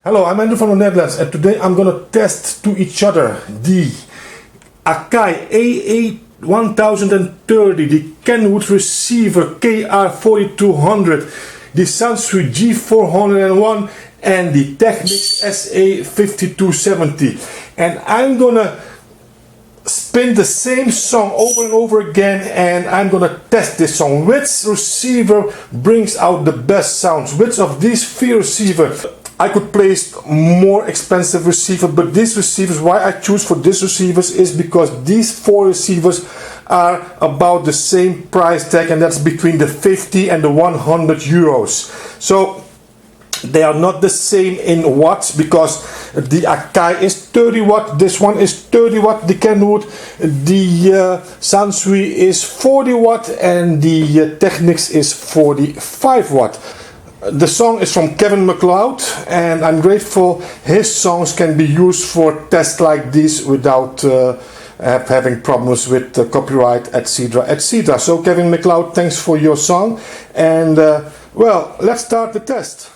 Hello, I'm Andrew from the Netherlands, and today I'm gonna test to each other the Akai AA1030, the Kenwood receiver KR4200, the Sansui G401, and the Technics SA5270. And I'm gonna spin the same song over and over again, and I'm gonna test this song. Which receiver brings out the best sounds? Which of these three receivers? I could place more expensive receiver, but these receivers, why I choose for these receivers is because these four receivers are about the same price tag, and that's between the 50 and the 100 euros. So they are not the same in watts, because the Akai is 30 watt, this one is 30 watt, the Kenwood, the Sansui is 40 watt, and the Technics is 45 watt. The song is from Kevin MacLeod, and I'm grateful his songs can be used for tests like this without having problems with copyright, etc., etc. So Kevin MacLeod, thanks for your song, and well, let's start the test.